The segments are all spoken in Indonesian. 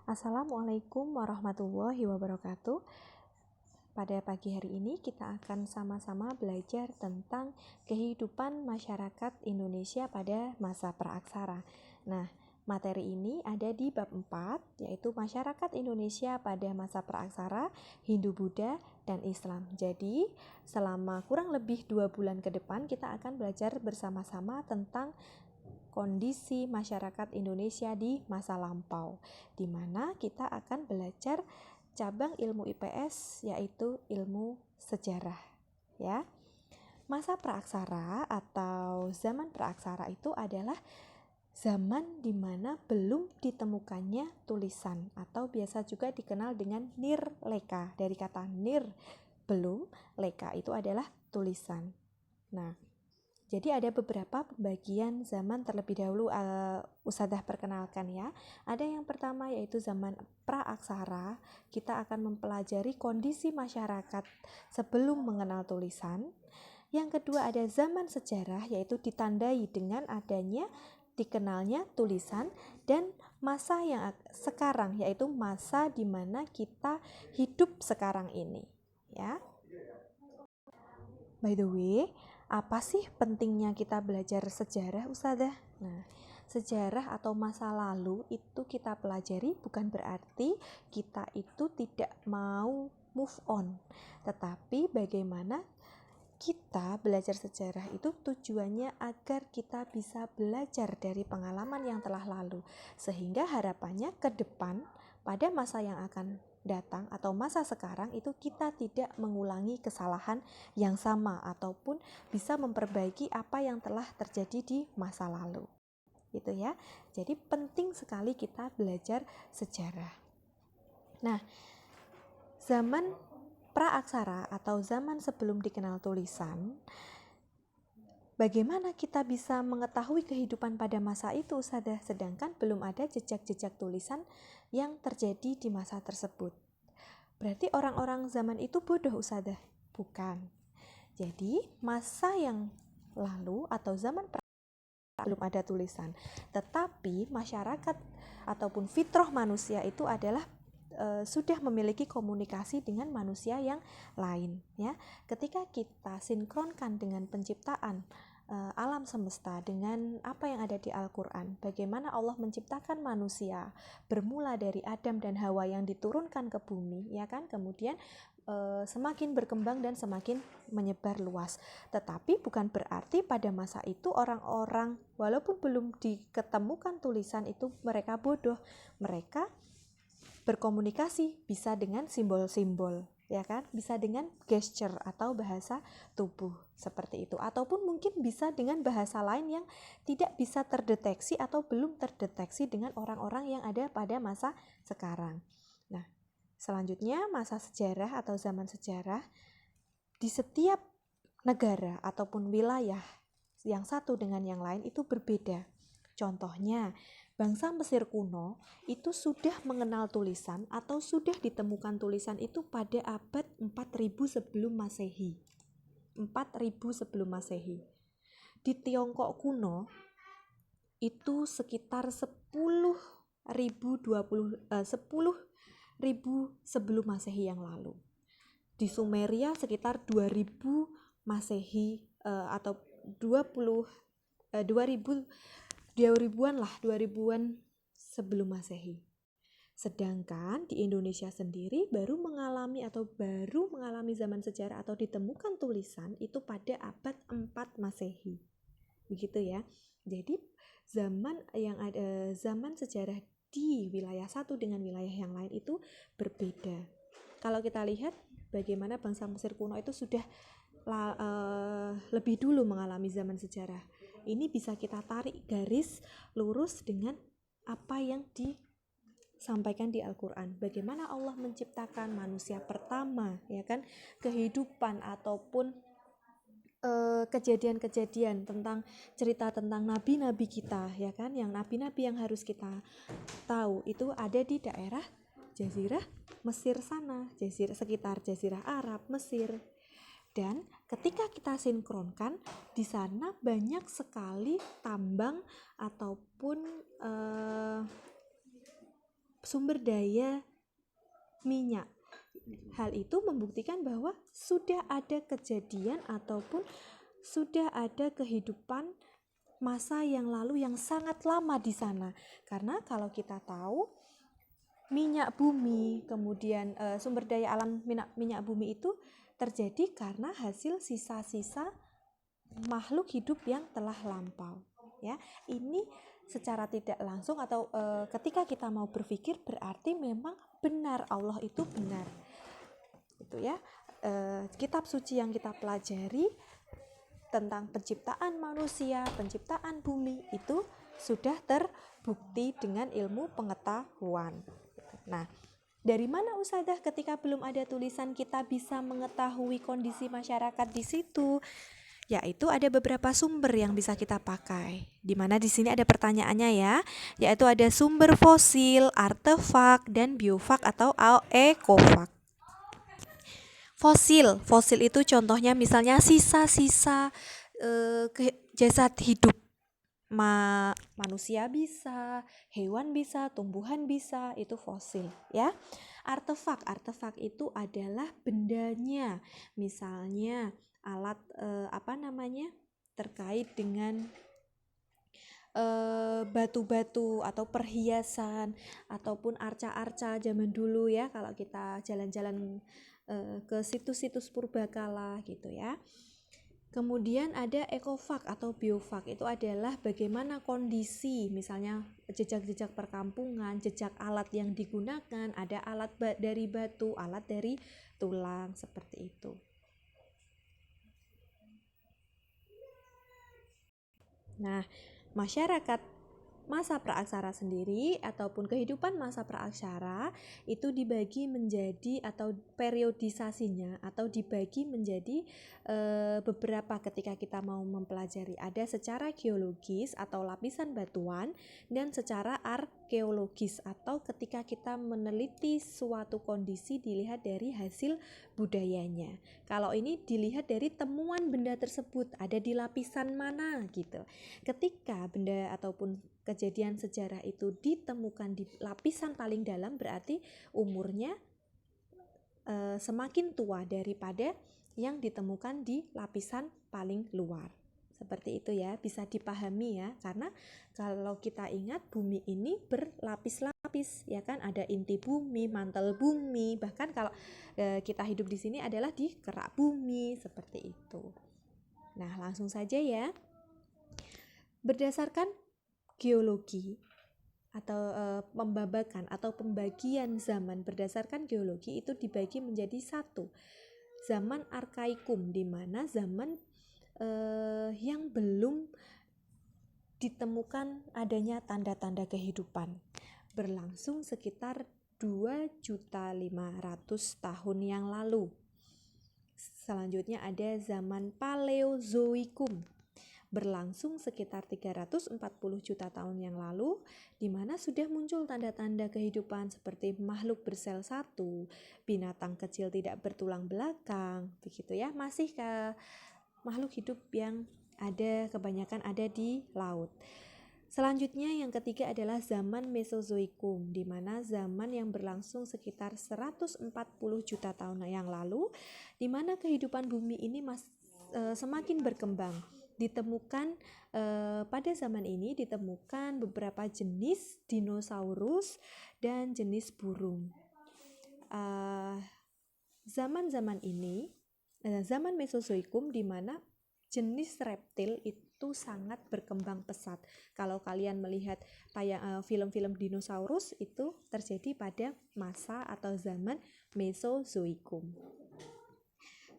Assalamualaikum warahmatullahi wabarakatuh. Pada pagi hari ini kita akan sama-sama belajar tentang kehidupan masyarakat Indonesia pada masa praaksara. Nah, materi ini ada di bab 4, yaitu masyarakat Indonesia pada masa praaksara, Hindu Buddha, dan Islam. Jadi, selama kurang lebih 2 bulan ke depan kita akan belajar bersama-sama tentang kondisi masyarakat Indonesia di masa lampau, di mana kita akan belajar cabang ilmu IPS yaitu ilmu sejarah, ya. Masa praaksara atau zaman praaksara itu adalah zaman di mana belum ditemukannya tulisan atau biasa juga dikenal dengan nirleka, dari kata nir belum, leka itu adalah tulisan. Nah, jadi ada beberapa pembagian zaman terlebih dahulu Ustadzah perkenalkan ya. Ada yang pertama yaitu zaman praaksara. Kita akan mempelajari kondisi masyarakat sebelum mengenal tulisan. Yang kedua ada zaman sejarah, yaitu ditandai dengan adanya dikenalnya tulisan, dan masa yang sekarang yaitu masa di mana kita hidup sekarang ini, ya. By the way, apa sih pentingnya kita belajar sejarah, Ustadzah? Nah, sejarah atau masa lalu itu kita pelajari bukan berarti kita itu tidak mau move on, tetapi bagaimana kita belajar sejarah itu tujuannya agar kita bisa belajar dari pengalaman yang telah lalu, sehingga harapannya ke depan pada masa yang akan datang atau masa sekarang itu kita tidak mengulangi kesalahan yang sama ataupun bisa memperbaiki apa yang telah terjadi di masa lalu. Gitu ya. Jadi penting sekali kita belajar sejarah. Nah, zaman praaksara atau zaman sebelum dikenal tulisan, bagaimana kita bisa mengetahui kehidupan pada masa itu, Ustadzah, sedangkan belum ada jejak-jejak tulisan yang terjadi di masa tersebut? Berarti orang-orang zaman itu bodoh, Ustadzah? Bukan. Jadi masa yang lalu atau zaman belum ada tulisan, tetapi masyarakat ataupun fitrah manusia itu adalah sudah memiliki komunikasi dengan manusia yang lain, ya. Ketika kita sinkronkan dengan penciptaan alam semesta dengan apa yang ada di Al-Quran, bagaimana Allah menciptakan manusia bermula dari Adam dan Hawa yang diturunkan ke bumi, ya kan, kemudian semakin berkembang dan semakin menyebar luas. Tetapi bukan berarti pada masa itu orang-orang walaupun belum diketemukan tulisan itu mereka bodoh. Mereka berkomunikasi bisa dengan simbol-simbol, ya kan, bisa dengan gesture atau bahasa tubuh seperti itu, ataupun mungkin bisa dengan bahasa lain yang tidak bisa terdeteksi atau belum terdeteksi dengan orang-orang yang ada pada masa sekarang. Nah, selanjutnya masa sejarah atau zaman sejarah, di setiap negara ataupun wilayah yang satu dengan yang lain itu berbeda. Contohnya, bangsa Mesir kuno itu sudah mengenal tulisan atau sudah ditemukan tulisan itu pada abad 4000 sebelum Masehi. 4000 sebelum Masehi. Di Tiongkok kuno itu sekitar 10.000 sebelum Masehi yang lalu. Di Sumeria sekitar 2000 Masehi atau 2000-an sebelum Masehi. Sedangkan di Indonesia sendiri baru mengalami zaman sejarah atau ditemukan tulisan itu pada abad 4 Masehi. Begitu ya. Jadi zaman sejarah di wilayah satu dengan wilayah yang lain itu berbeda. Kalau kita lihat bagaimana bangsa Mesir kuno itu sudah lebih dulu mengalami zaman sejarah. Ini bisa kita tarik garis lurus dengan apa yang disampaikan di Al-Quran. Bagaimana Allah menciptakan manusia pertama, ya kan? Kehidupan ataupun kejadian-kejadian tentang cerita tentang nabi-nabi kita, ya kan? Yang nabi-nabi yang harus kita tahu itu ada di daerah Jazirah Mesir sana, sekitar Jazirah Arab, Mesir. Dan ketika kita sinkronkan, di sana banyak sekali tambang ataupun sumber daya minyak. Hal itu membuktikan bahwa sudah ada kejadian ataupun sudah ada kehidupan masa yang lalu yang sangat lama di sana. Karena kalau kita tahu minyak bumi, kemudian sumber daya alam minyak bumi itu terjadi karena hasil sisa-sisa makhluk hidup yang telah lampau. Ya, ini secara tidak langsung atau ketika kita mau berpikir berarti memang benar, Allah itu benar. Itu ya. Kitab suci yang kita pelajari tentang penciptaan manusia, penciptaan bumi itu sudah terbukti dengan ilmu pengetahuan. Nah, dari mana Ustadzah ketika belum ada tulisan kita bisa mengetahui kondisi masyarakat di situ? Yaitu ada beberapa sumber yang bisa kita pakai. Di mana di sini ada pertanyaannya ya, yaitu ada sumber fosil, artefak, dan biofak atau ekofak. Fosil itu contohnya misalnya sisa-sisa jasad hidup. Manusia bisa, hewan bisa, tumbuhan bisa, itu fosil ya. Artefak itu adalah bendanya, misalnya alat terkait dengan batu-batu atau perhiasan ataupun arca-arca zaman dulu ya, kalau kita jalan-jalan ke situs-situs purbakala gitu ya. Kemudian ada ekofak atau biofak, itu adalah bagaimana kondisi, misalnya jejak-jejak perkampungan, jejak alat yang digunakan, ada alat dari batu, alat dari tulang, seperti itu. Nah, masyarakat masa praaksara sendiri ataupun kehidupan masa praaksara itu dibagi menjadi atau periodisasinya atau dibagi menjadi beberapa ketika kita mau mempelajari. Ada secara geologis atau lapisan batuan dan secara arkeologis atau ketika kita meneliti suatu kondisi dilihat dari hasil budayanya. Kalau ini dilihat dari temuan benda tersebut ada di lapisan mana gitu. Ketika benda ataupun kejadian sejarah itu ditemukan di lapisan paling dalam, berarti umurnya semakin tua daripada yang ditemukan di lapisan paling luar. Seperti itu ya, bisa dipahami ya, karena kalau kita ingat bumi ini berlapis-lapis ya kan, ada inti bumi, mantel bumi, bahkan kalau kita hidup di sini adalah di kerak bumi, seperti itu. Nah, langsung saja ya. Berdasarkan geologi atau pembabakan atau pembagian zaman berdasarkan geologi itu dibagi menjadi satu, zaman arkaikum, di mana zaman yang belum ditemukan adanya tanda-tanda kehidupan, berlangsung sekitar 2.500.000 tahun yang lalu. Selanjutnya ada zaman paleozoikum, berlangsung sekitar 340 juta tahun yang lalu, di mana sudah muncul tanda-tanda kehidupan seperti makhluk bersel satu, binatang kecil tidak bertulang belakang, begitu ya. Masih makhluk hidup yang ada kebanyakan ada di laut. Selanjutnya yang ketiga adalah zaman Mesozoikum, di mana zaman yang berlangsung sekitar 140 juta tahun yang lalu, di mana kehidupan bumi ini semakin berkembang. Ditemukan pada zaman ini ditemukan beberapa jenis dinosaurus dan jenis burung. Zaman ini zaman Mesozoikum, di mana jenis reptil itu sangat berkembang pesat. Kalau kalian melihat film-film dinosaurus, itu terjadi pada masa atau zaman Mesozoikum.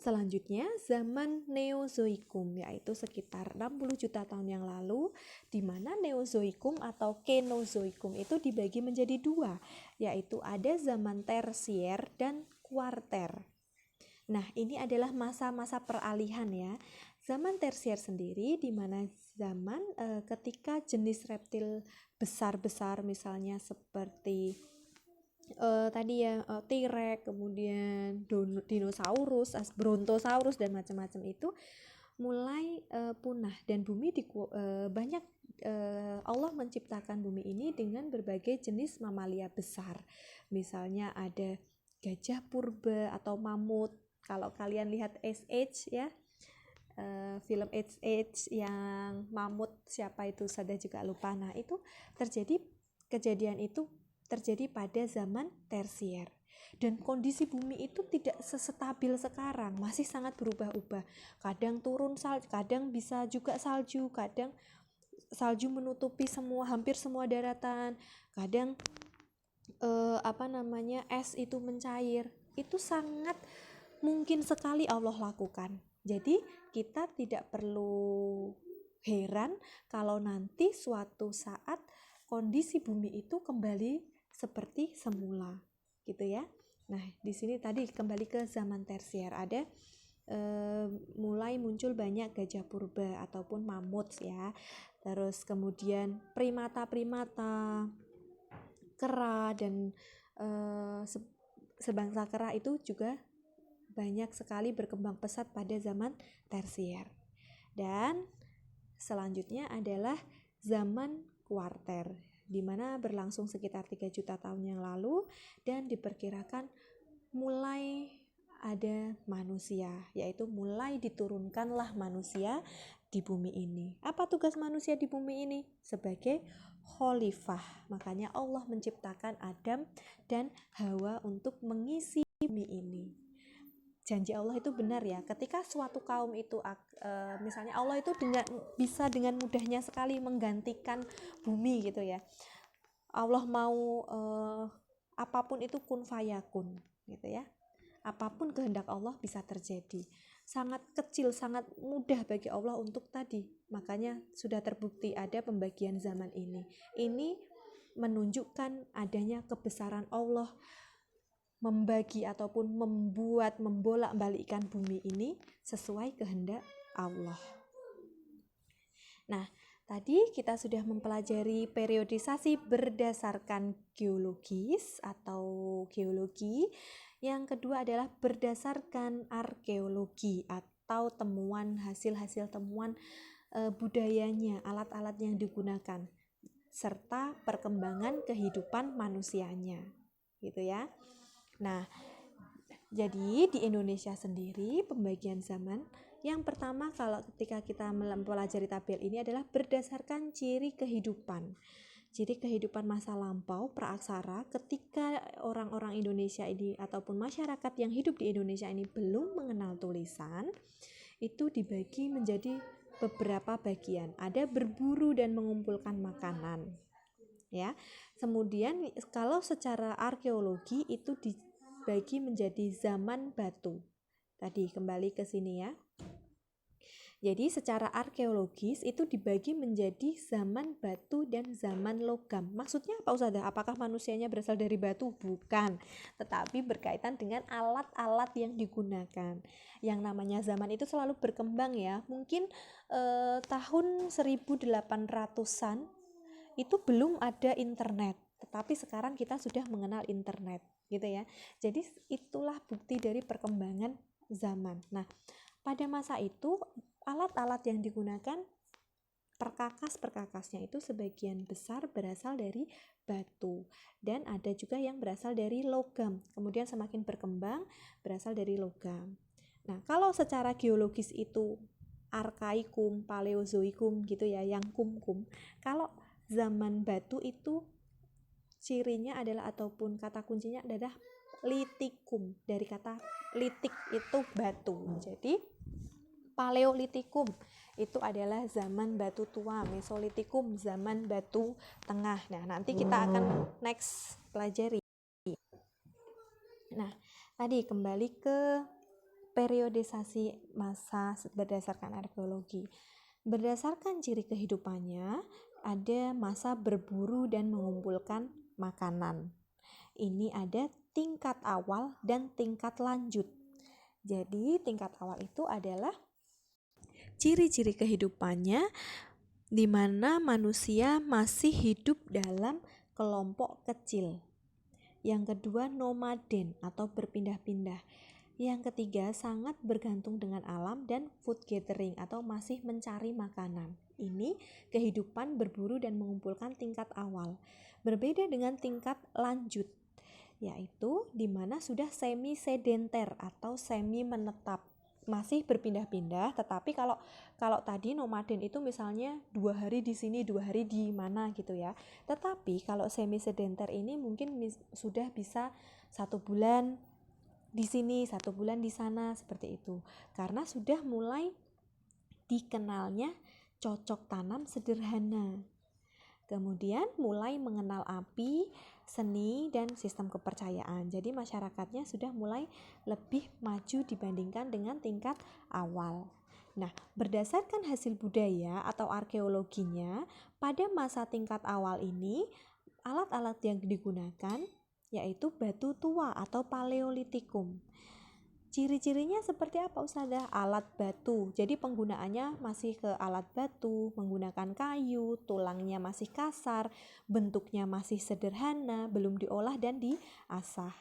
Selanjutnya zaman Neozoikum, yaitu sekitar 60 juta tahun yang lalu, di mana Neozoikum atau Kenozoikum itu dibagi menjadi dua, yaitu ada zaman tersier dan kuarter. Nah, ini adalah masa-masa peralihan ya. Zaman tersier sendiri di mana zaman ketika jenis reptil besar-besar misalnya seperti tadi ya T-Rex, kemudian dinosaurus, brontosaurus dan macam-macam itu mulai punah, dan bumi banyak Allah menciptakan bumi ini dengan berbagai jenis mamalia besar. Misalnya ada gajah purba atau mamut. Kalau kalian lihat Ice Age ya, film Ice Age yang mamut, siapa itu saya juga lupa. Nah, itu kejadian itu terjadi pada zaman tersier. Dan kondisi bumi itu tidak sestabil sekarang, masih sangat berubah-ubah. Kadang turun salju, kadang bisa juga salju, kadang salju menutupi hampir semua daratan, kadang es itu mencair. Itu sangat mungkin sekali Allah lakukan. Jadi kita tidak perlu heran kalau nanti suatu saat kondisi bumi itu kembali seperti semula, gitu ya. Nah, di sini tadi kembali ke zaman tersier, ada mulai muncul banyak gajah purba ataupun mamut ya. Terus kemudian primata-primata, kera, dan sebangsa kera itu juga banyak sekali berkembang pesat pada zaman tersier. Dan selanjutnya adalah zaman kuarter, di mana berlangsung sekitar 3 juta tahun yang lalu, dan diperkirakan mulai ada manusia, yaitu mulai diturunkanlah manusia di bumi ini. Apa tugas manusia di bumi ini? Sebagai khalifah. Makanya Allah menciptakan Adam dan Hawa untuk mengisi bumi ini. Janji Allah itu benar ya, ketika suatu kaum itu misalnya Allah itu bisa dengan mudahnya sekali menggantikan bumi gitu ya. Allah mau apapun itu kun fayakun gitu ya. Apapun kehendak Allah bisa terjadi. Sangat kecil, sangat mudah bagi Allah untuk tadi. Makanya sudah terbukti ada pembagian zaman ini. Ini menunjukkan adanya kebesaran Allah membagi ataupun membolak-balikkan bumi ini sesuai kehendak Allah. Nah, tadi kita sudah mempelajari periodisasi berdasarkan geologis atau geologi. Yang kedua adalah berdasarkan arkeologi atau hasil-hasil temuan budayanya, alat-alat yang digunakan, serta perkembangan kehidupan manusianya, gitu ya. Nah, jadi di Indonesia sendiri pembagian zaman yang pertama ketika kita mempelajari tabel ini adalah berdasarkan ciri kehidupan. Ciri kehidupan masa lampau praaksara ketika orang-orang Indonesia ini ataupun masyarakat yang hidup di Indonesia ini belum mengenal tulisan, itu dibagi menjadi beberapa bagian. Ada berburu dan mengumpulkan makanan. Ya. Kemudian kalau secara arkeologi itu dibagi menjadi zaman batu. Tadi kembali ke sini ya. Jadi secara arkeologis itu dibagi menjadi zaman batu dan zaman logam. Maksudnya apa Ustazah? Apakah manusianya berasal dari batu? Bukan, tetapi berkaitan dengan alat-alat yang digunakan. Yang namanya zaman itu selalu berkembang ya. Mungkin tahun 1800-an itu belum ada internet, tetapi sekarang kita sudah mengenal internet, gitu ya. Jadi itulah bukti dari perkembangan zaman. Nah, pada masa itu alat-alat yang digunakan, perkakas-perkakasnya itu sebagian besar berasal dari batu, dan ada juga yang berasal dari logam. Kemudian semakin berkembang berasal dari logam. Nah, kalau secara geologis itu arkaikum, paleozoikum gitu ya, yang kum-kum. Kalau zaman batu itu cirinya adalah ataupun kata kuncinya adalah litikum, dari kata litik itu batu. Jadi paleolitikum itu adalah zaman batu tua, mesolitikum zaman batu tengah. Nah, nanti kita akan next pelajari. Nah, tadi kembali ke periodisasi masa berdasarkan arkeologi. Berdasarkan ciri kehidupannya, ada masa berburu dan mengumpulkan makanan. Ini ada tingkat awal dan tingkat lanjut. Jadi tingkat awal itu adalah ciri-ciri kehidupannya di mana manusia masih hidup dalam kelompok kecil. Yang kedua, nomaden atau berpindah-pindah. Yang ketiga, sangat bergantung dengan alam dan food gathering atau masih mencari makanan. Ini kehidupan berburu dan mengumpulkan tingkat awal. Berbeda dengan tingkat lanjut, yaitu di mana sudah semi sedenter atau semi menetap. Masih berpindah-pindah, tetapi kalau tadi nomaden itu misalnya 2 hari di sini, 2 hari di mana gitu ya. Tetapi kalau semi sedenter ini mungkin sudah bisa 1 bulan di sini, 1 bulan di sana, seperti itu. Karena sudah mulai dikenalnya cocok tanam sederhana. Kemudian mulai mengenal api, seni, dan sistem kepercayaan. Jadi masyarakatnya sudah mulai lebih maju dibandingkan dengan tingkat awal. Nah, berdasarkan hasil budaya atau arkeologinya, pada masa tingkat awal ini, alat-alat yang digunakan yaitu batu tua atau paleolitikum. Ciri-cirinya seperti apa Ustazah? Alat batu. Jadi penggunaannya masih ke alat batu, menggunakan kayu, tulangnya masih kasar, bentuknya masih sederhana, belum diolah dan diasah.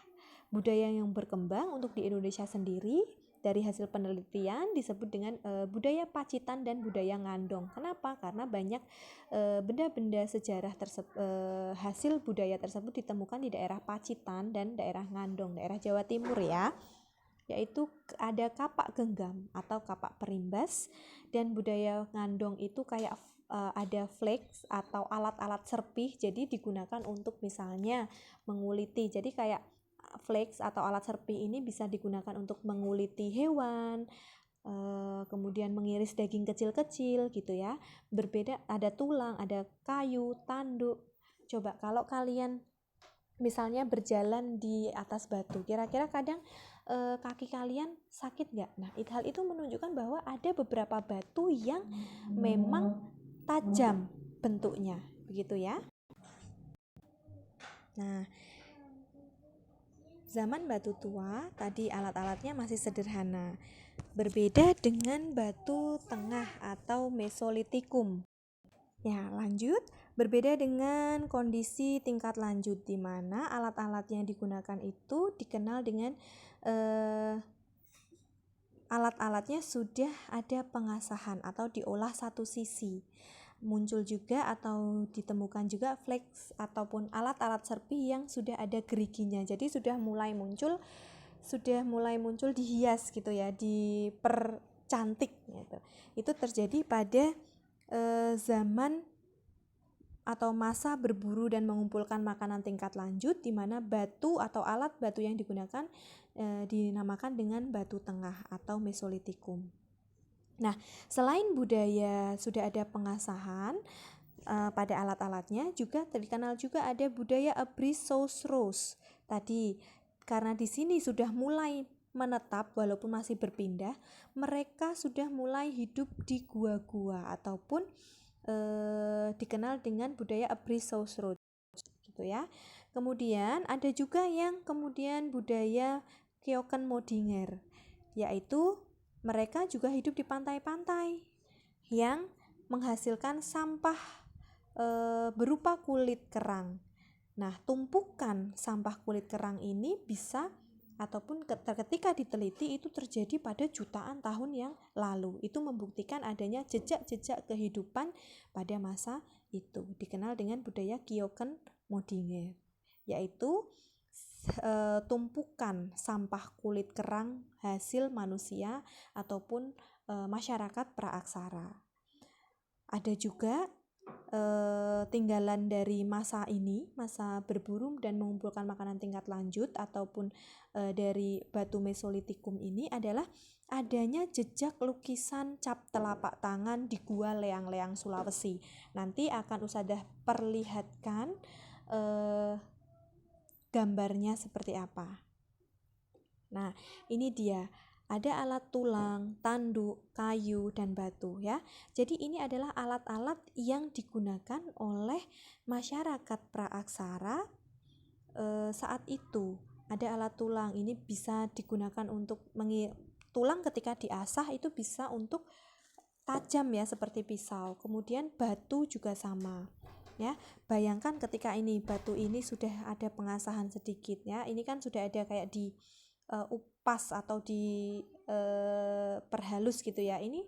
Budaya yang berkembang untuk di Indonesia sendiri dari hasil penelitian disebut dengan budaya Pacitan dan budaya Ngandong. Kenapa? Karena banyak benda-benda sejarah hasil budaya tersebut ditemukan di daerah Pacitan dan daerah Ngandong, daerah Jawa Timur ya. Yaitu ada kapak genggam atau kapak perimbas, dan budaya Ngandong itu kayak ada flex atau alat-alat serpih, jadi digunakan untuk misalnya menguliti. Jadi kayak flex atau alat serpih ini bisa digunakan untuk menguliti hewan, kemudian mengiris daging kecil-kecil gitu ya. Berbeda, ada tulang, ada kayu, tanduk. Coba kalau kalian misalnya berjalan di atas batu, kira-kira kadang kaki kalian sakit nggak? Nah, hal itu menunjukkan bahwa ada beberapa batu yang memang tajam bentuknya, begitu ya. Nah, zaman batu tua, tadi alat-alatnya masih sederhana. Berbeda dengan batu tengah atau mesolitikum. Ya, lanjut. Berbeda dengan kondisi tingkat lanjut, di mana alat-alat yang digunakan itu dikenal dengan alat-alatnya sudah ada pengasahan atau diolah satu sisi. Muncul juga atau ditemukan juga flex ataupun alat-alat serpih yang sudah ada geriginya. Jadi sudah mulai muncul dihias gitu ya, dipercantik gitu. Itu terjadi pada zaman atau masa berburu dan mengumpulkan makanan tingkat lanjut, di mana batu atau alat batu yang digunakan dinamakan dengan batu tengah atau mesolitikum. Nah, selain budaya sudah ada pengasahan pada alat-alatnya, juga terkenal juga ada budaya Abrissausros. Tadi karena di sini sudah mulai menetap walaupun masih berpindah, mereka sudah mulai hidup di gua-gua ataupun dikenal dengan budaya Abrissausros gitu ya. Kemudian ada juga yang kemudian budaya Keukenmodinger, yaitu mereka juga hidup di pantai-pantai yang menghasilkan sampah berupa kulit kerang. Nah, tumpukan sampah kulit kerang ini bisa ataupun ketika diteliti itu terjadi pada jutaan tahun yang lalu. Itu membuktikan adanya jejak-jejak kehidupan pada masa itu. Dikenal dengan budaya Keukenmodinger, yaitu tumpukan sampah kulit kerang hasil manusia ataupun masyarakat praaksara. Ada juga tinggalan dari masa ini, masa berburu dan mengumpulkan makanan tingkat lanjut ataupun dari batu mesolitikum ini adalah adanya jejak lukisan cap telapak tangan di Gua Leang-Leang Sulawesi. Nanti akan Ustazah perlihatkan gambarnya seperti apa. Nah, ini dia. Ada alat tulang, tanduk, kayu, dan batu ya. Jadi ini adalah alat-alat yang digunakan oleh masyarakat praaksara saat itu. Ada alat tulang, ini bisa digunakan untuk tulang ketika diasah itu bisa untuk tajam ya seperti pisau. Kemudian batu juga sama. Ya, bayangkan ketika ini batu ini sudah ada pengasahan sedikit ya. Ini kan sudah ada kayak upas atau perhalus gitu ya. Ini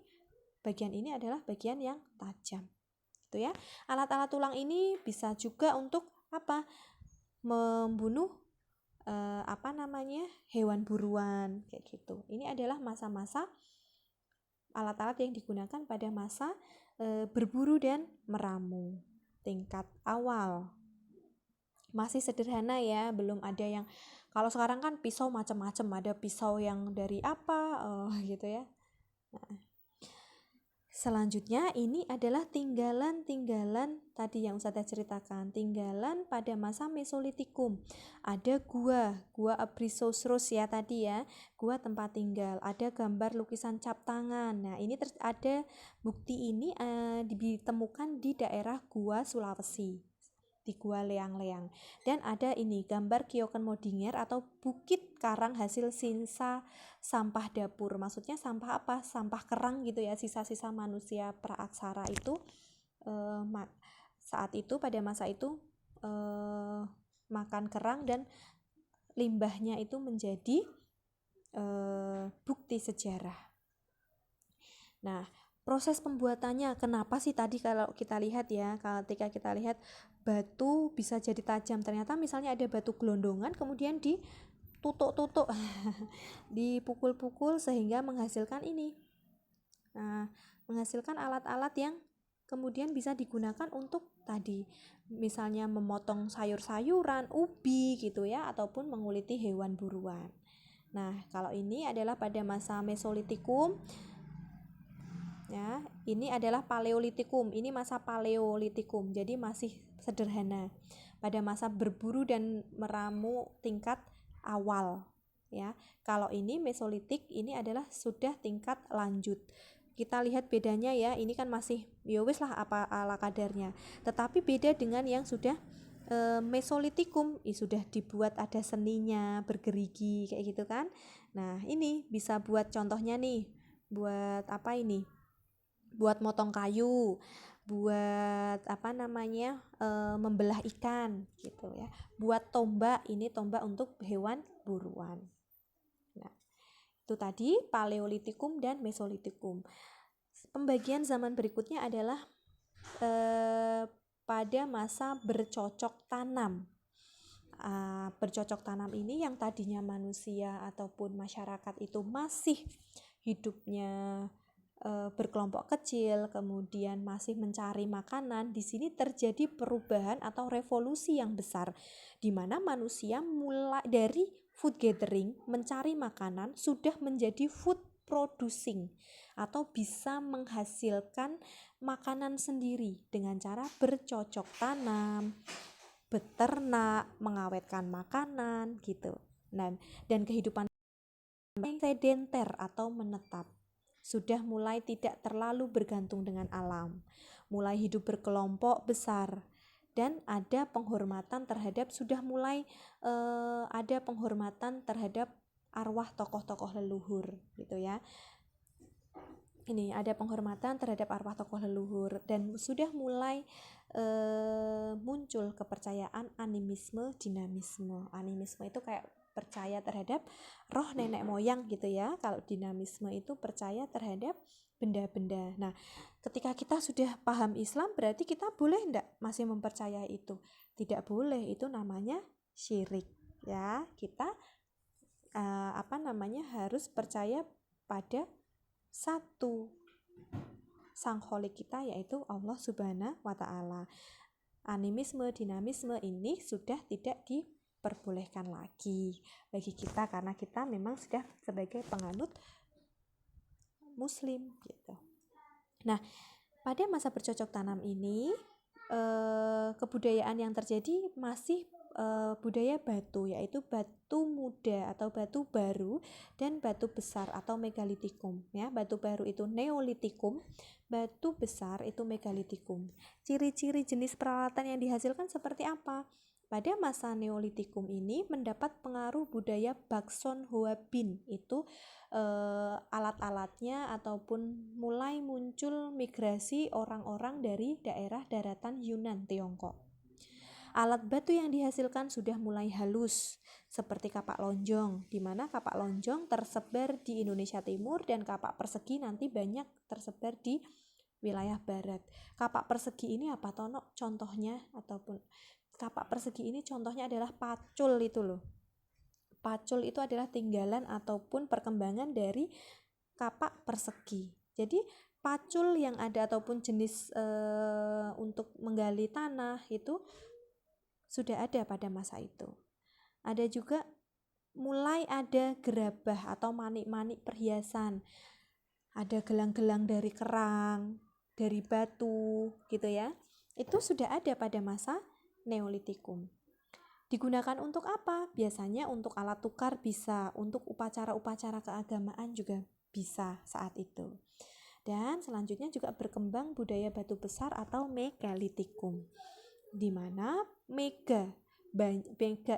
bagian ini adalah bagian yang tajam. Gitu ya. Alat-alat tulang ini bisa juga untuk apa? Membunuh hewan buruan kayak gitu. Ini adalah masa-masa alat-alat yang digunakan pada masa berburu dan meramu tingkat awal. Masih sederhana ya, belum ada yang kalau sekarang kan pisau macam-macam, ada pisau yang dari apa gitu ya. Nah, selanjutnya ini adalah tinggalan-tinggalan tadi yang Ustazah ceritakan, tinggalan pada masa Mesolitikum. Ada gua Abrysosros ya tadi ya, gua tempat tinggal. Ada gambar lukisan cap tangan. Nah, ini ada bukti ini ditemukan di daerah Gua Sulawesi, di Gua Leang-Leang. Dan ada ini gambar Kyoken Modinger atau bukit karang hasil sisa sampah dapur. Maksudnya sampah apa? Sampah kerang gitu ya, sisa-sisa manusia praaksara itu saat itu pada masa itu makan kerang dan limbahnya itu menjadi bukti sejarah. Nah, proses pembuatannya kenapa sih tadi kalau kita lihat ya, ketika kita lihat batu bisa jadi tajam, ternyata misalnya ada batu gelondongan kemudian ditutuk-tutuk dipukul-pukul sehingga menghasilkan ini. Nah, menghasilkan alat-alat yang kemudian bisa digunakan untuk tadi misalnya memotong sayur-sayuran, ubi gitu ya, ataupun menguliti hewan buruan. Nah, kalau ini adalah pada masa Mesolitikum ya, ini adalah Paleolitikum, ini masa Paleolitikum, jadi masih sederhana pada masa berburu dan meramu tingkat awal ya. Kalau ini Mesolitik, ini adalah sudah tingkat lanjut. Kita lihat bedanya ya, ini kan masih ya wis lah apa ala kadarnya, tetapi beda dengan yang sudah Mesolitikum, sudah dibuat ada seninya, bergerigi kayak gitu kan. Nah, ini bisa buat contohnya nih, buat apa ini? Buat motong kayu, buat membelah ikan gitu ya, buat tombak, ini tombak untuk hewan buruan. Nah, itu tadi Paleolitikum dan Mesolitikum. Pembagian zaman berikutnya adalah pada masa bercocok tanam. Bercocok tanam ini yang tadinya manusia ataupun masyarakat itu masih hidupnya berkelompok kecil, kemudian masih mencari makanan. Di sini terjadi perubahan atau revolusi yang besar, di mana manusia mulai dari food gathering, mencari makanan, sudah menjadi food producing atau bisa menghasilkan makanan sendiri dengan cara bercocok tanam, beternak, mengawetkan makanan gitu. Dan kehidupan yang sedenter atau menetap sudah mulai tidak terlalu bergantung dengan alam, mulai hidup berkelompok besar, dan ada penghormatan terhadap ada penghormatan terhadap arwah tokoh-tokoh leluhur gitu ya. Ini ada penghormatan terhadap arwah tokoh leluhur dan sudah mulai muncul kepercayaan animisme, dinamisme. Animisme itu kayak percaya terhadap roh nenek moyang gitu ya. Kalau dinamisme itu percaya terhadap benda-benda. Nah, ketika kita sudah paham Islam, berarti kita boleh enggak masih mempercayai itu? Tidak boleh, itu namanya syirik ya. Kita harus percaya pada satu sang kholik kita, yaitu Allah Subhanahu wa Ta'ala. Animisme, dinamisme ini sudah tidak diperbolehkan lagi bagi kita karena kita memang sudah sebagai penganut muslim gitu. Nah, pada masa bercocok tanam ini kebudayaan yang terjadi masih budaya batu, yaitu batu muda atau batu baru dan batu besar atau megalitikum ya. Batu baru itu neolitikum, batu besar itu megalitikum. Ciri-ciri jenis peralatan yang dihasilkan seperti apa? Pada masa neolitikum ini mendapat pengaruh budaya Bakson Hoabin, itu alat-alatnya ataupun mulai muncul migrasi orang-orang dari daerah daratan Yunan Tiongkok. Alat batu yang dihasilkan sudah mulai halus, seperti kapak lonjong, di mana kapak lonjong tersebar di Indonesia Timur dan kapak persegi nanti banyak tersebar di wilayah barat. Kapak persegi ini apa tono? Contohnya ataupun kapak persegi ini contohnya adalah pacul itu loh. Pacul itu adalah tinggalan ataupun perkembangan dari kapak persegi. Jadi pacul yang ada ataupun jenis untuk menggali tanah itu sudah ada pada masa itu. Ada juga mulai ada gerabah atau manik-manik perhiasan. Ada gelang-gelang dari kerang, dari batu gitu ya. Itu sudah ada pada masa Neolitikum. Digunakan untuk apa? Biasanya untuk alat tukar bisa, untuk upacara-upacara keagamaan juga bisa saat itu. Dan selanjutnya juga berkembang budaya batu besar atau megalitikum, di mana mega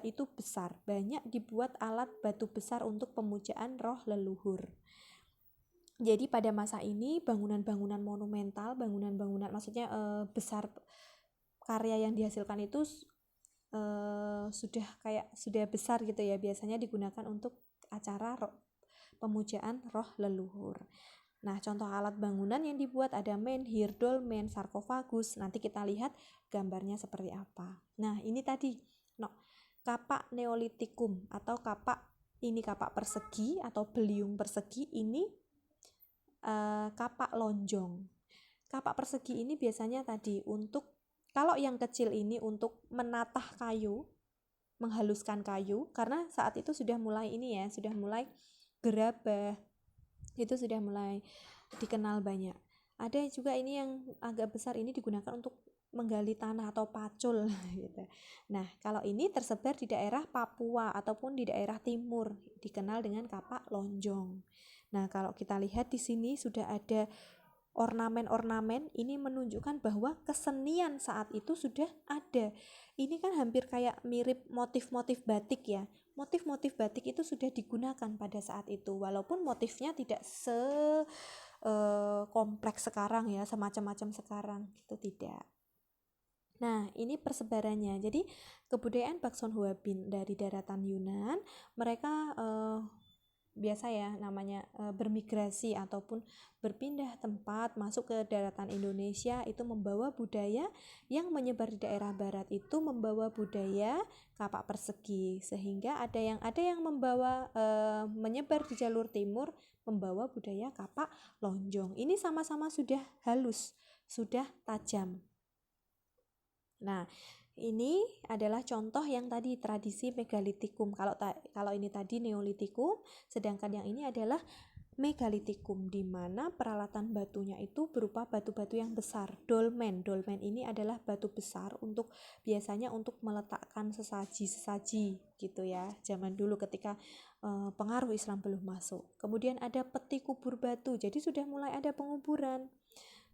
itu besar, banyak dibuat alat batu besar untuk pemujaan roh leluhur. Jadi pada masa ini bangunan-bangunan monumental, bangunan-bangunan maksudnya besar, karya yang dihasilkan itu sudah besar gitu ya, biasanya digunakan untuk acara pemujaan roh leluhur. Nah, contoh alat bangunan yang dibuat ada menhir, dolmen, sarkofagus. Nanti kita lihat gambarnya seperti apa. Nah, ini tadi kapak Neolitikum atau kapak persegi atau beliung persegi, ini kapak lonjong. Kapak persegi ini biasanya tadi untuk, kalau yang kecil ini untuk menatah kayu, menghaluskan kayu, karena saat itu sudah mulai gerabah, itu sudah mulai dikenal banyak. Ada juga ini yang agak besar, ini digunakan untuk menggali tanah atau pacul gitu. Nah, kalau ini tersebar di daerah Papua ataupun di daerah timur, dikenal dengan kapak lonjong. Nah, kalau kita lihat di sini sudah ada ornamen-ornamen, ini menunjukkan bahwa kesenian saat itu sudah ada. Ini kan hampir kayak mirip motif-motif batik ya. Motif-motif batik itu sudah digunakan pada saat itu, walaupun motifnya tidak kompleks sekarang ya, semacam-macam sekarang gitu, tidak. Nah, ini persebarannya. Jadi kebudayaan Bakson Huabin dari daratan Yunan, mereka biasa ya namanya bermigrasi ataupun berpindah tempat masuk ke daratan Indonesia, itu membawa budaya yang menyebar di daerah barat, itu membawa budaya kapak persegi, sehingga ada yang membawa menyebar di jalur timur, membawa budaya kapak lonjong. Ini sama-sama sudah halus, sudah tajam. Nah, ini adalah contoh yang tadi tradisi megalitikum. Kalau ini tadi neolitikum, sedangkan yang ini adalah megalitikum, di mana peralatan batunya itu berupa batu-batu yang besar. Dolmen ini adalah batu besar biasanya untuk meletakkan sesaji gitu ya. Zaman dulu ketika pengaruh Islam belum masuk. Kemudian ada peti kubur batu. Jadi sudah mulai ada penguburan.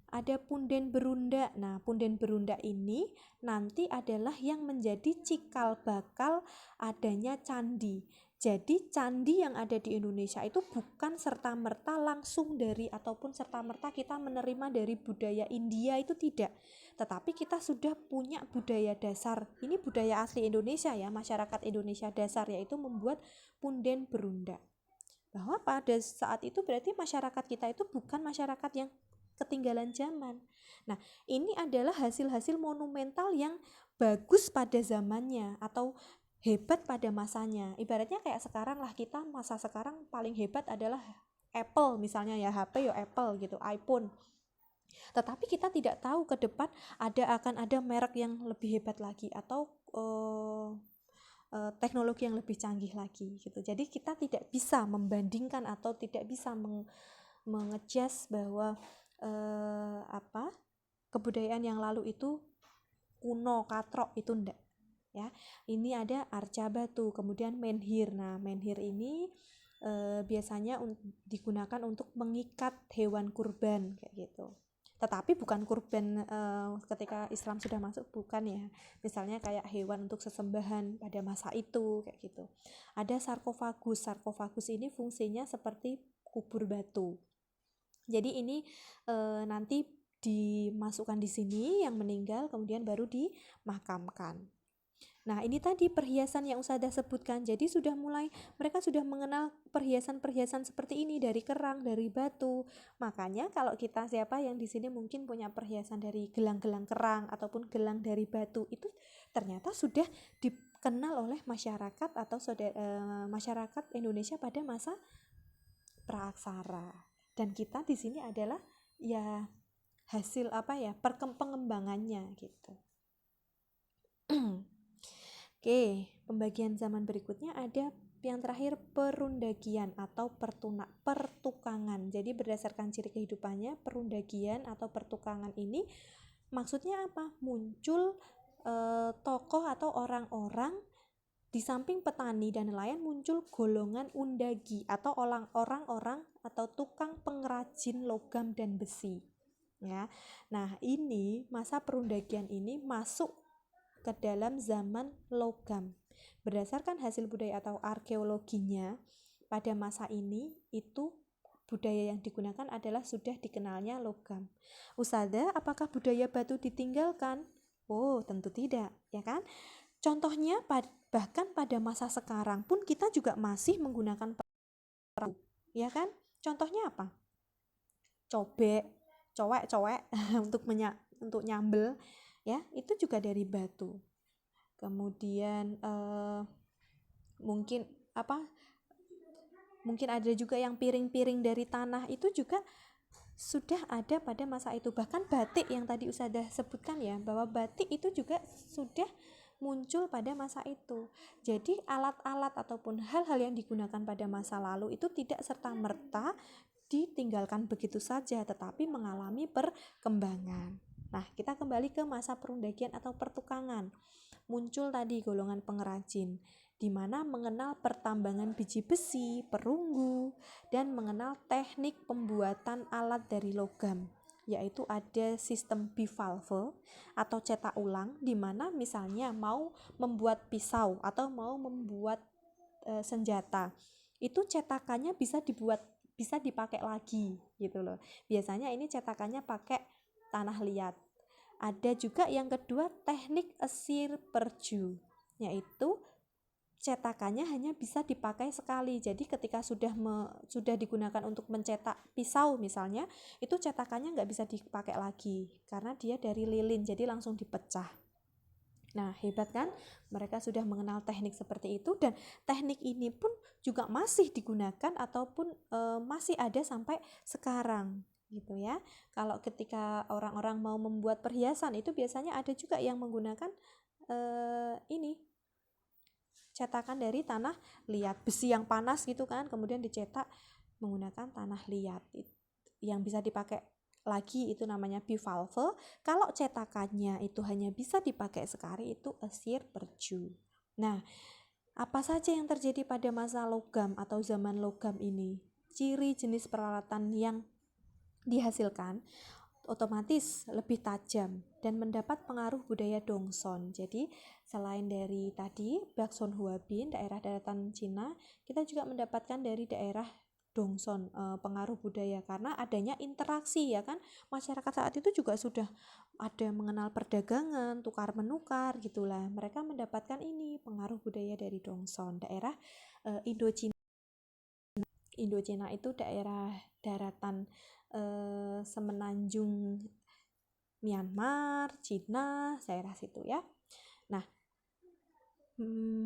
Ada punden berunda. Nah, punden berunda ini nanti adalah yang menjadi cikal bakal adanya candi. Jadi candi yang ada di Indonesia itu bukan serta-merta langsung dari ataupun serta-merta kita menerima dari budaya India, itu tidak. Tetapi kita sudah punya budaya dasar. Ini budaya asli Indonesia ya, masyarakat Indonesia dasar, yaitu membuat punden berunda. Bahwa pada saat itu berarti masyarakat kita itu bukan masyarakat yang ketinggalan zaman. Nah, ini adalah hasil-hasil monumental yang bagus pada zamannya atau hebat pada masanya. Ibaratnya kayak sekarang lah, kita masa sekarang paling hebat adalah Apple misalnya ya, HP ya Apple gitu, iPhone. Tetapi kita tidak tahu ke depan akan ada merek yang lebih hebat lagi atau teknologi yang lebih canggih lagi gitu. Jadi kita tidak bisa membandingkan atau tidak bisa mengejudge bahwa kebudayaan yang lalu itu kuno, katrok, itu enggak ya. Ini ada arca batu, kemudian menhir. Nah, menhir ini biasanya digunakan untuk mengikat hewan kurban kayak gitu. Tetapi bukan kurban ketika Islam sudah masuk, bukan ya. Misalnya kayak hewan untuk sesembahan pada masa itu kayak gitu. Ada sarkofagus. Sarkofagus ini fungsinya seperti kubur batu. Jadi ini nanti dimasukkan di sini yang meninggal, kemudian baru dimakamkan. Nah, ini tadi perhiasan yang Ustazah sebutkan. Jadi mereka sudah mengenal perhiasan-perhiasan seperti ini dari kerang, dari batu. Makanya kalau kita siapa yang di sini mungkin punya perhiasan dari gelang-gelang kerang ataupun gelang dari batu, itu ternyata sudah dikenal oleh masyarakat atau masyarakat Indonesia pada masa praaksara. Dan kita di sini adalah ya hasil pengembangannya gitu. Oke, pembagian zaman berikutnya ada yang terakhir perundagian atau pertukangan. Jadi berdasarkan ciri kehidupannya, perundagian atau pertukangan ini maksudnya apa? Muncul tokoh atau orang-orang di samping petani dan nelayan, muncul golongan undagi atau orang-orang atau tukang pengrajin logam dan besi. Ya. Nah, ini masa perundagian ini masuk ke dalam zaman logam. Berdasarkan hasil budaya atau arkeologinya, pada masa ini itu budaya yang digunakan adalah sudah dikenalnya logam. Ustazah, apakah budaya batu ditinggalkan? Oh, tentu tidak, ya kan? Contohnya bahkan pada masa sekarang pun kita juga masih menggunakan perahu, ya kan? Contohnya apa? Cobek, cowek untuk nyambel, ya, itu juga dari batu. Kemudian mungkin ada juga yang piring-piring dari tanah, itu juga sudah ada pada masa itu. Bahkan batik yang tadi Ustazah sebutkan ya, bahwa batik itu juga sudah muncul pada masa itu. Jadi alat-alat ataupun hal-hal yang digunakan pada masa lalu itu tidak serta-merta ditinggalkan begitu saja, tetapi mengalami perkembangan. Nah, kita kembali ke masa perundagian atau pertukangan. Muncul tadi golongan pengrajin, di mana mengenal pertambangan biji besi, perunggu, dan mengenal teknik pembuatan alat dari logam, yaitu ada sistem bivalve atau cetak ulang, di mana misalnya mau membuat pisau atau mau membuat senjata, itu cetakannya bisa dipakai lagi gitu loh. Biasanya ini cetakannya pakai tanah liat. Ada juga yang kedua teknik esir perju, yaitu cetakannya hanya bisa dipakai sekali. Jadi ketika sudah digunakan untuk mencetak pisau misalnya, itu cetakannya nggak bisa dipakai lagi karena dia dari lilin, jadi langsung dipecah. Nah, hebat kan? Mereka sudah mengenal teknik seperti itu, dan teknik ini pun juga masih digunakan ataupun masih ada sampai sekarang gitu ya. Kalau ketika orang-orang mau membuat perhiasan, itu biasanya ada juga yang menggunakan cetakan dari tanah liat, besi yang panas gitu kan, kemudian dicetak menggunakan tanah liat yang bisa dipakai lagi, itu namanya bivalve. Kalau cetakannya itu hanya bisa dipakai sekali, itu esir perju. Nah, apa saja yang terjadi pada masa logam atau zaman logam ini? Ciri jenis peralatan yang dihasilkan otomatis lebih tajam dan mendapat pengaruh budaya Dongson. Jadi selain dari tadi Bakson Huabin, daerah daratan Cina, kita juga mendapatkan dari daerah Dongson pengaruh budaya, karena adanya interaksi ya kan. Masyarakat saat itu juga sudah ada mengenal perdagangan, tukar menukar gitulah. Mereka mendapatkan ini pengaruh budaya dari Dongson, daerah Indochina. Indochina itu daerah daratan semenanjung Myanmar, Cina, daerah situ ya. Nah,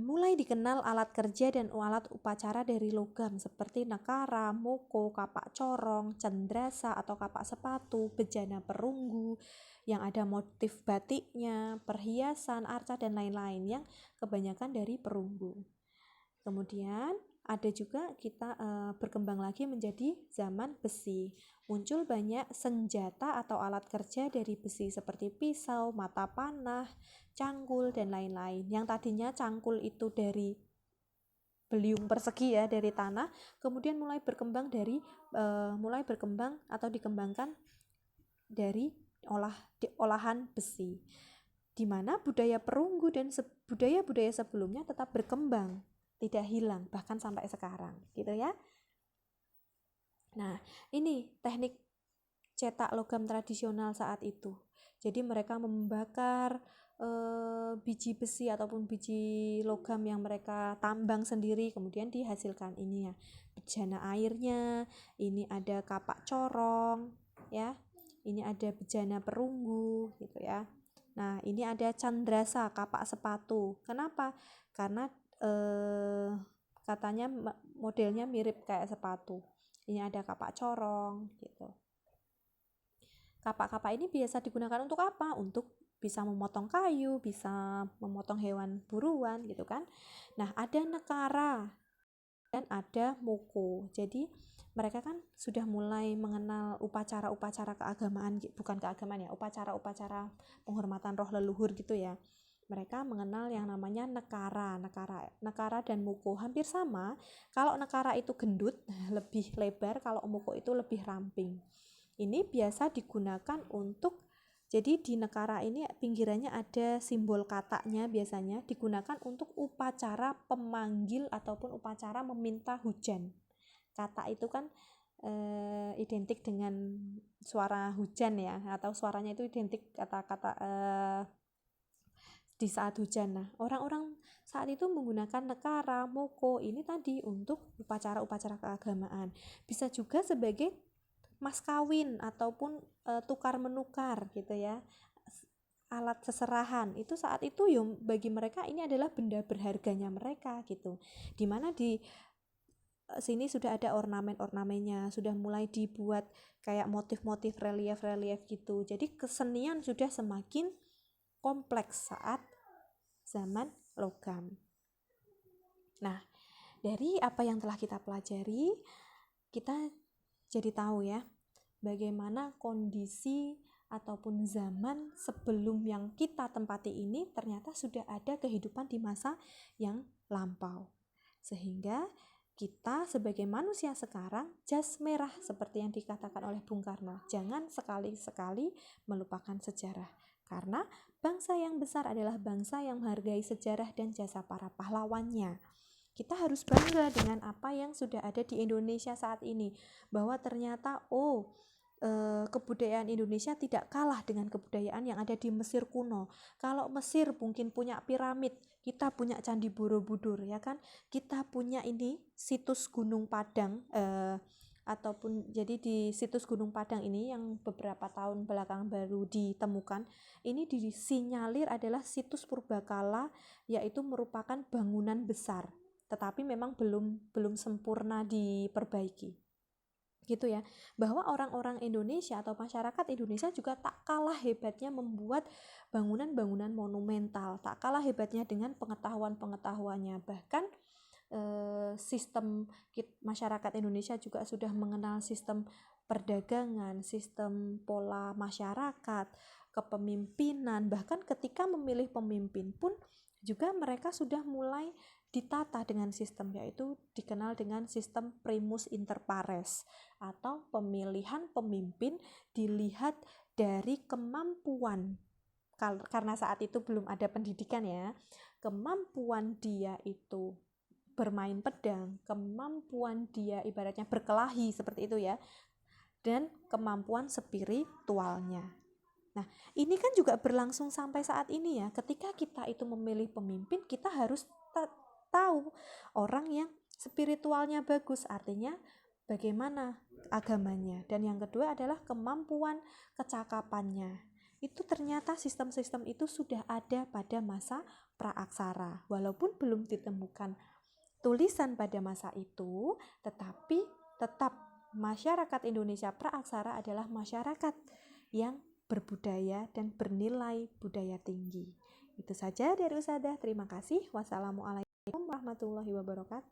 mulai dikenal alat kerja dan alat upacara dari logam seperti nekara, moko, kapak corong, cendrasa atau kapak sepatu, bejana perunggu yang ada motif batiknya, perhiasan, arca dan lain-lain yang kebanyakan dari perunggu. Kemudian ada juga kita berkembang lagi menjadi zaman besi. Muncul banyak senjata atau alat kerja dari besi seperti pisau, mata panah, cangkul dan lain-lain. Yang tadinya cangkul itu dari beliung persegi ya, dari tanah, kemudian mulai berkembang atau dikembangkan dari olahan besi. Di mana budaya perunggu dan budaya-budaya sebelumnya tetap berkembang, tidak hilang bahkan sampai sekarang gitu ya. Nah, ini teknik cetak logam tradisional saat itu. Jadi mereka membakar biji besi ataupun biji logam yang mereka tambang sendiri, kemudian dihasilkan ini ya bejana airnya, ini ada kapak corong ya, ini ada bejana perunggu gitu ya. Nah ini ada candrasa, kapak sepatu. Kenapa? Karena katanya modelnya mirip kayak sepatu. Ini ada kapak corong gitu. Kapak-kapak ini biasa digunakan untuk apa? Untuk bisa memotong kayu, bisa memotong hewan buruan gitu kan. Nah, ada nekara dan ada moko. Jadi mereka kan sudah mulai mengenal upacara-upacara keagamaan, bukan keagamaan ya, upacara-upacara penghormatan roh leluhur gitu ya. Mereka mengenal yang namanya nekara dan moko hampir sama. Kalau nekara itu gendut, lebih lebar, kalau moko itu lebih ramping. Ini biasa digunakan untuk, jadi di nekara ini pinggirannya ada simbol kataknya, biasanya digunakan untuk upacara pemanggil ataupun upacara meminta hujan. Katak itu kan identik dengan suara hujan ya, atau suaranya itu identik kata-kata di saat hujan. Nah, orang-orang saat itu menggunakan nekara, moko ini tadi untuk upacara-upacara keagamaan. Bisa juga sebagai mas kawin ataupun tukar menukar gitu ya, alat seserahan. Itu saat itu ya bagi mereka ini adalah benda berharganya mereka gitu, dimana di sini sudah ada ornamen-ornamennya, sudah mulai dibuat kayak motif-motif relief-relief gitu. Jadi kesenian sudah semakin kompleks saat zaman logam. Nah, dari apa yang telah kita pelajari, kita jadi tahu ya bagaimana kondisi ataupun zaman sebelum yang kita tempati ini ternyata sudah ada kehidupan di masa yang lampau. Sehingga kita sebagai manusia sekarang jas merah seperti yang dikatakan oleh Bung Karno. Jangan sekali-sekali melupakan sejarah. Karena bangsa yang besar adalah bangsa yang menghargai sejarah dan jasa para pahlawannya. Kita harus bangga dengan apa yang sudah ada di Indonesia saat ini, bahwa ternyata kebudayaan Indonesia tidak kalah dengan kebudayaan yang ada di Mesir kuno. Kalau Mesir mungkin punya piramid, kita punya Candi Borobudur ya kan, kita punya ini situs Gunung Padang, ataupun jadi di situs Gunung Padang ini yang beberapa tahun belakangan baru ditemukan, ini disinyalir adalah situs purbakala, yaitu merupakan bangunan besar, tetapi memang belum sempurna diperbaiki gitu ya, bahwa orang-orang Indonesia atau masyarakat Indonesia juga tak kalah hebatnya membuat bangunan-bangunan monumental, tak kalah hebatnya dengan pengetahuan-pengetahuannya. Bahkan sistem masyarakat Indonesia juga sudah mengenal sistem perdagangan, sistem pola masyarakat, kepemimpinan, bahkan ketika memilih pemimpin pun juga mereka sudah mulai ditata dengan sistem, yaitu dikenal dengan sistem primus inter pares, atau pemilihan pemimpin dilihat dari kemampuan, karena saat itu belum ada pendidikan ya, kemampuan dia itu bermain pedang, kemampuan dia ibaratnya berkelahi seperti itu ya, dan kemampuan spiritualnya. Nah, ini kan juga berlangsung sampai saat ini ya. Ketika kita itu memilih pemimpin, kita harus tahu orang yang spiritualnya bagus, artinya bagaimana agamanya. Dan yang kedua adalah kemampuan kecakapannya. Itu ternyata sistem-sistem itu sudah ada pada masa praaksara. Walaupun belum ditemukan tulisan pada masa itu, tetapi tetap masyarakat Indonesia praaksara adalah masyarakat yang berbudaya dan bernilai budaya tinggi. Itu saja dari Ustadzah. Terima kasih. Wassalamualaikum warahmatullahi wabarakatuh.